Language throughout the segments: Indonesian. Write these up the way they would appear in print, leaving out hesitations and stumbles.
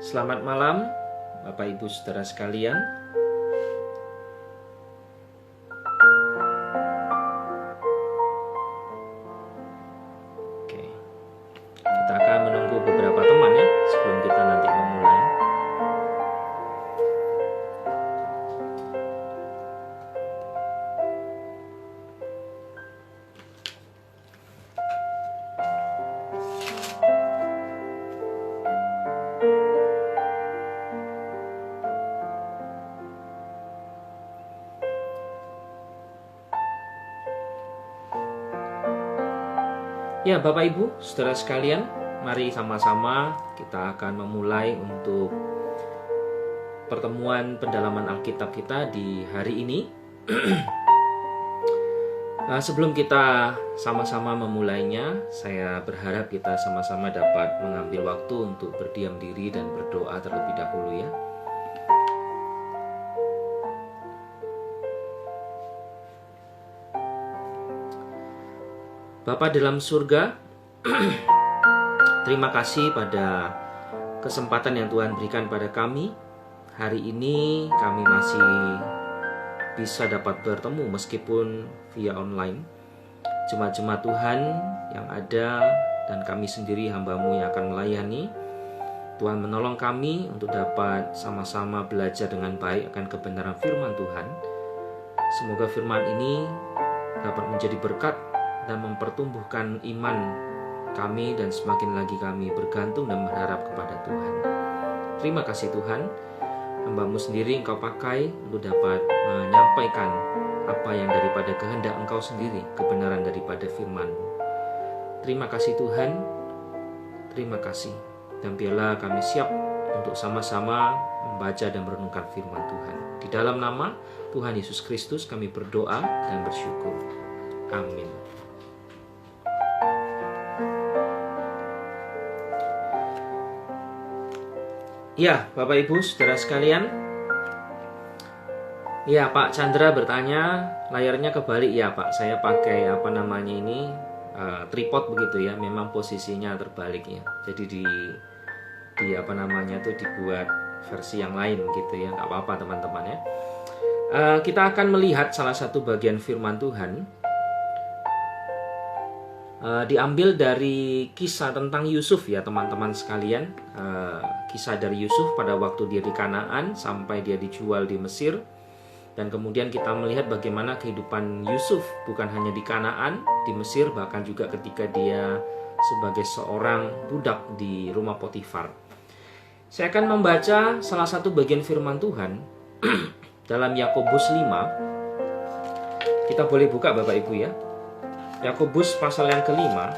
Selamat malam, Bapak Ibu Saudara sekalian. Oke, kita akan menunggu beberapa teman ya sebelum kita nanti memulai. Ya, Bapak Ibu, Saudara sekalian, mari sama-sama kita akan memulai untuk pertemuan pendalaman Alkitab kita di hari ini. Sebelum kita sama-sama memulainya, saya berharap kita sama-sama dapat mengambil waktu untuk berdiam diri dan berdoa terlebih dahulu ya. Bapa dalam surga, terima kasih pada kesempatan yang Tuhan berikan pada kami. Hari ini kami masih bisa dapat bertemu meskipun via online. Jemaat-jemaat Tuhan yang ada dan kami sendiri hamba-Mu yang akan melayani, Tuhan menolong kami untuk dapat sama-sama belajar dengan baik akan kebenaran firman Tuhan. Semoga firman ini dapat menjadi berkat dan mempertumbuhkan iman kami dan semakin lagi kami bergantung dan berharap kepada Tuhan. Terima kasih Tuhan, hamba-Mu sendiri Engkau pakai untuk dapat menyampaikan apa yang daripada kehendak Engkau sendiri, kebenaran daripada firman-Mu. Terima kasih Tuhan, terima kasih. Dan biarlah kami siap untuk sama-sama membaca dan merenungkan firman Tuhan. Di dalam nama Tuhan Yesus Kristus kami berdoa dan bersyukur. Amin. Ya, Bapak Ibu, Saudara sekalian. Ya, Pak Chandra bertanya, layarnya kebalik ya, Pak. Saya pakai tripod begitu ya. Memang posisinya terbalik ya. Jadi dibuat versi yang lain gitu ya. Nggak apa-apa teman-teman ya. Kita akan melihat salah satu bagian firman Tuhan. Diambil dari kisah tentang Yusuf ya teman-teman sekalian. Kisah dari Yusuf pada waktu dia di Kanaan sampai dia dijual di Mesir. Dan kemudian kita melihat bagaimana kehidupan Yusuf bukan hanya di Kanaan, di Mesir, bahkan juga ketika dia sebagai seorang budak di rumah Potifar. Saya akan membaca salah satu bagian firman Tuhan dalam Yakobus 5. Kita boleh buka Bapak Ibu ya. Yakobus pasal yang kelima.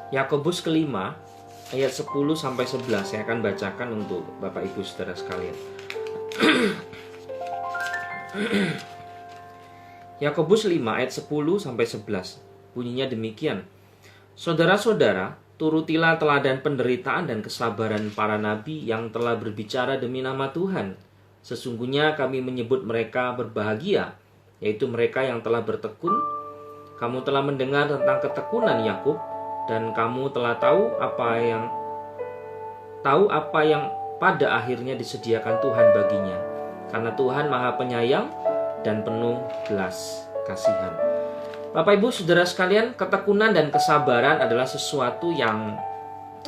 Yakobus kelima ayat 10 sampai 11 saya akan bacakan untuk Bapak Ibu Saudara sekalian. Yakobus 5 ayat 10 sampai 11. Bunyinya demikian. Saudara-saudara, turutilah teladan penderitaan dan kesabaran para nabi yang telah berbicara demi nama Tuhan. Sesungguhnya kami menyebut mereka berbahagia, yaitu mereka yang telah bertekun. Kamu telah mendengar tentang ketekunan Yakub, dan kamu telah tahu apa yang pada akhirnya disediakan Tuhan baginya. Karena Tuhan Maha Penyayang dan penuh belas kasihan. Bapak Ibu Saudara sekalian, ketekunan dan kesabaran adalah sesuatu yang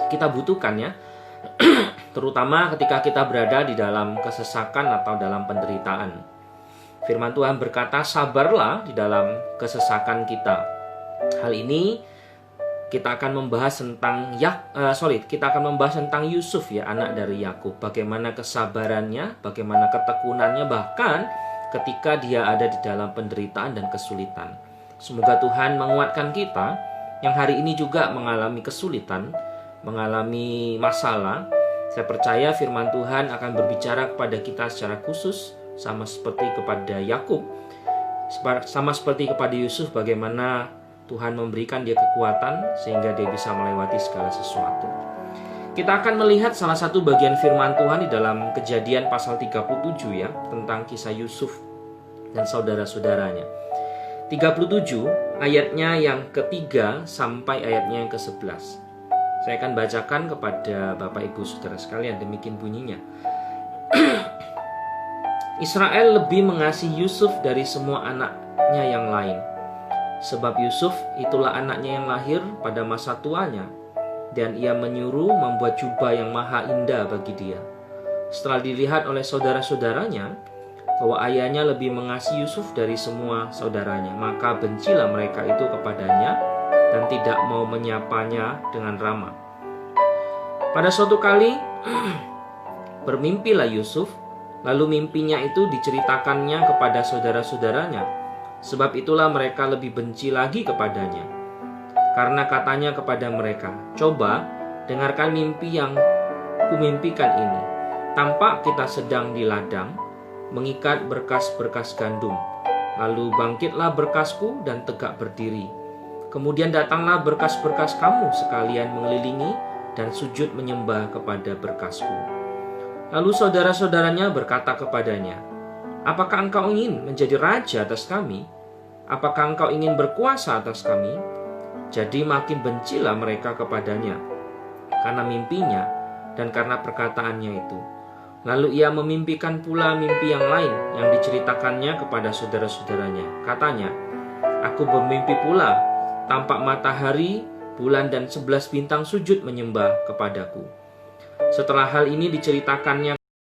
kita butuhkan ya. Terutama ketika kita berada di dalam kesesakan atau dalam penderitaan. Firman Tuhan berkata, sabarlah di dalam kesesakan kita. Hal ini kita akan membahas tentang Yusuf ya, anak dari Yakub. Bagaimana kesabarannya, bagaimana ketekunannya, bahkan ketika dia ada di dalam penderitaan dan kesulitan. Semoga Tuhan menguatkan kita yang hari ini juga mengalami kesulitan, mengalami masalah. Saya percaya firman Tuhan akan berbicara kepada kita secara khusus, sama seperti kepada Yakub, sama seperti kepada Yusuf, bagaimana Tuhan memberikan dia kekuatan sehingga dia bisa melewati segala sesuatu. Kita akan melihat salah satu bagian firman Tuhan di dalam Kejadian pasal 37 ya, tentang kisah Yusuf dan saudara-saudaranya. 37 ayatnya yang ketiga sampai ayatnya yang ke-11. Saya akan bacakan kepada Bapak Ibu Saudara sekalian, demikian bunyinya. Israel lebih mengasihi Yusuf dari semua anaknya yang lain, sebab Yusuf itulah anaknya yang lahir pada masa tuanya, dan ia menyuruh membuat jubah yang maha indah bagi dia. Setelah dilihat oleh saudara-saudaranya bahwa ayahnya lebih mengasihi Yusuf dari semua saudaranya, maka bencilah mereka itu kepadanya dan tidak mau menyapanya dengan ramah. Pada suatu kali bermimpilah Yusuf, lalu mimpinya itu diceritakannya kepada saudara-saudaranya. Sebab itulah mereka lebih benci lagi kepadanya. Karena katanya kepada mereka, "Coba dengarkan mimpi yang kumimpikan ini. Tampak kita sedang di ladang, mengikat berkas-berkas gandum. Lalu bangkitlah berkasku dan tegak berdiri. Kemudian datanglah berkas-berkas kamu sekalian mengelilingi dan sujud menyembah kepada berkasku." Lalu saudara-saudaranya berkata kepadanya, "Apakah engkau ingin menjadi raja atas kami? Apakah engkau ingin berkuasa atas kami?" Jadi makin bencilah mereka kepadanya karena mimpinya dan karena perkataannya itu. Lalu ia memimpikan pula mimpi yang lain yang diceritakannya kepada saudara-saudaranya. Katanya, "Aku bermimpi pula, tampak matahari, bulan dan 11 bintang sujud menyembah kepadaku." Setelah hal ini diceritakannya